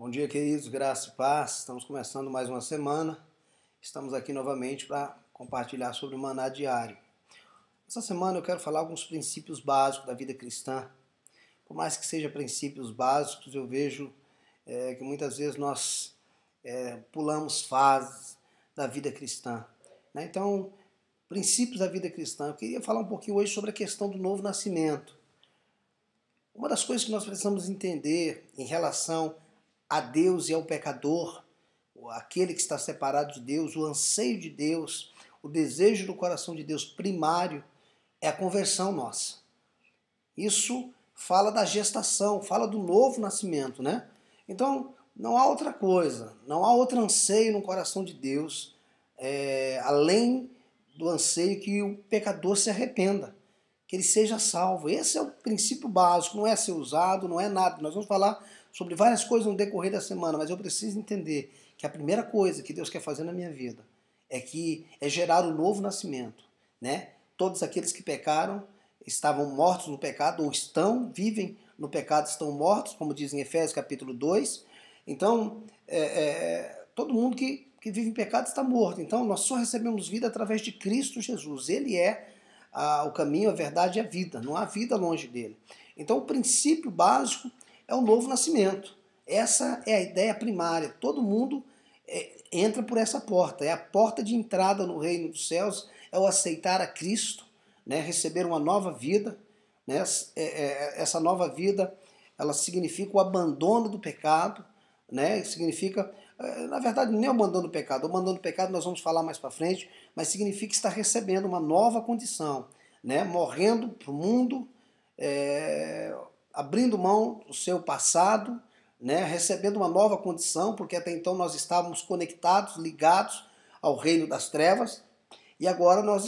Bom dia, queridos, graça e paz. Estamos começando mais uma semana. Estamos aqui novamente para compartilhar sobre o maná diário. Essa semana eu quero falar alguns princípios básicos da vida cristã. Por mais que sejam princípios básicos, eu vejo que muitas vezes nós pulamos fases da vida cristã, né? Então, princípios da vida cristã. Eu queria falar um pouquinho hoje sobre a questão do novo nascimento. Uma das coisas que nós precisamos entender em relação a Deus e ao pecador, aquele que está separado de Deus, o anseio de Deus, o desejo do coração de Deus primário é a conversão nossa. Isso fala da gestação, fala do novo nascimento, né? Então, não há outra coisa, não há outro anseio no coração de Deus, além do anseio que o pecador se arrependa, que ele seja salvo. Esse é o princípio básico, não é ser usado, não é nada. Nós vamos falar sobre várias coisas no decorrer da semana, mas eu preciso entender que a primeira coisa que Deus quer fazer na minha vida é gerar o novo nascimento, né? Todos aqueles que pecaram estavam mortos no pecado, ou vivem no pecado, estão mortos, como diz em Efésios capítulo 2. Então, todo mundo que vive em pecado está morto. Então, nós só recebemos vida através de Cristo Jesus. Ele é o caminho, a verdade e a vida. Não há vida longe dele. Então, o princípio básico é o novo nascimento. Essa é a ideia primária. Todo mundo entra por essa porta. É a porta de entrada no reino dos céus, é o aceitar a Cristo, né? Receber uma nova vida, né? Essa nova vida, ela significa o abandono do pecado, né? Significa, na verdade, nem o abandono do pecado. O abandono do pecado nós vamos falar mais para frente, mas significa estar recebendo uma nova condição, né? Morrendo para o mundo, abrindo mão do seu passado, né? Recebendo uma nova condição, porque até então nós estávamos conectados, ligados ao reino das trevas, e agora nós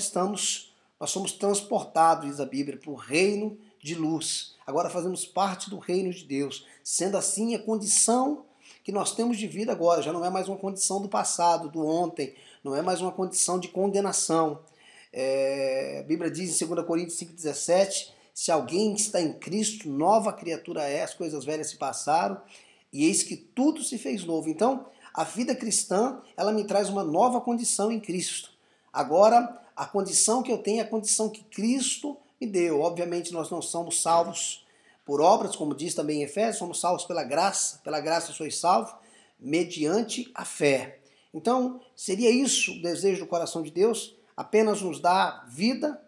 somos transportados, diz a Bíblia, para o reino de luz. Agora fazemos parte do reino de Deus. Sendo assim, a condição que nós temos de vida agora já não é mais uma condição do passado, do ontem, não é mais uma condição de condenação. A Bíblia diz em 2 Coríntios 5,17, se alguém está em Cristo, nova criatura é, as coisas velhas se passaram, e eis que tudo se fez novo. Então, a vida cristã, ela me traz uma nova condição em Cristo. Agora, a condição que eu tenho é a condição que Cristo me deu. Obviamente, nós não somos salvos por obras, como diz também em Efésios, somos salvos pela graça sois salvos, mediante a fé. Então, seria isso o desejo do coração de Deus? Apenas nos dá vida,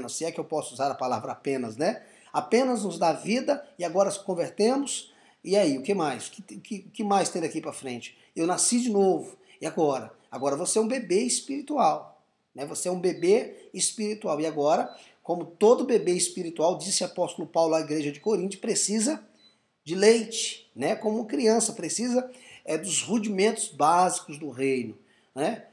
se é que eu posso usar a palavra apenas, né? Apenas nos dá vida e agora nos convertemos. E aí, o que mais? O que mais tem daqui para frente? Eu nasci de novo. E agora? Agora você é um bebê espiritual, né? Você é um bebê espiritual. E agora, como todo bebê espiritual, disse o apóstolo Paulo à igreja de Corinto, precisa de leite, né? Como criança, precisa dos rudimentos básicos do reino, né?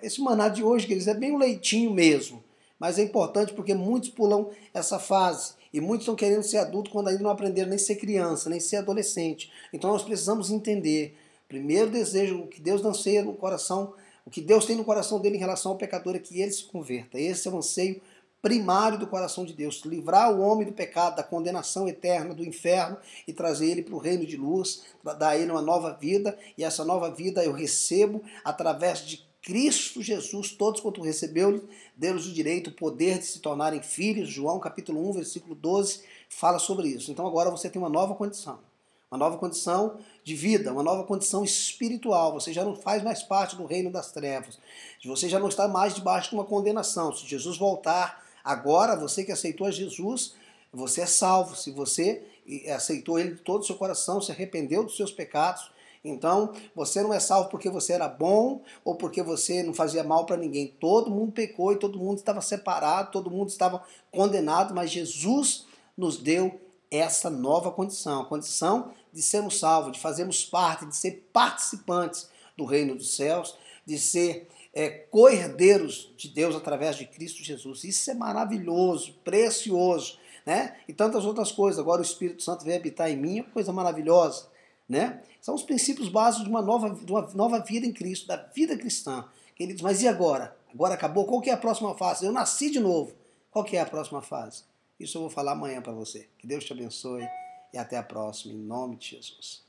Esse maná de hoje, queridos, é bem um leitinho mesmo, mas é importante porque muitos pulam essa fase e muitos estão querendo ser adultos quando ainda não aprenderam nem ser criança, nem ser adolescente. Então nós precisamos entender, primeiro desejo, o que Deus anseia no coração, o que Deus tem no coração dele em relação ao pecador é que ele se converta. Esse é o anseio primário do coração de Deus, livrar o homem do pecado, da condenação eterna, do inferno e trazer ele para o reino de luz, dar a ele uma nova vida, e essa nova vida eu recebo através de Cristo Jesus. Todos quanto recebeu, deu-lhes o direito, o poder de se tornarem filhos. João capítulo 1, versículo 12, fala sobre isso. Então agora você tem uma nova condição de vida, uma nova condição espiritual. Você já não faz mais parte do reino das trevas, você já não está mais debaixo de uma condenação. Se Jesus voltar agora, você que aceitou a Jesus, você é salvo. Se você aceitou ele de todo o seu coração, se arrependeu dos seus pecados, então você não é salvo porque você era bom ou porque você não fazia mal para ninguém. Todo mundo pecou e todo mundo estava separado, todo mundo estava condenado, mas Jesus nos deu essa nova condição, a condição de sermos salvos, de fazermos parte, de ser participantes do reino dos céus, de ser co-herdeiros de Deus através de Cristo Jesus. Isso é maravilhoso, precioso, né? E tantas outras coisas. Agora o Espírito Santo veio habitar em mim, é uma coisa maravilhosa, né? São os princípios básicos de uma nova vida em Cristo, da vida cristã. Queridos, mas e agora? Agora acabou? Qual que é a próxima fase? Eu nasci de novo. Qual que é a próxima fase? Isso eu vou falar amanhã para você. Que Deus te abençoe e até a próxima, em nome de Jesus.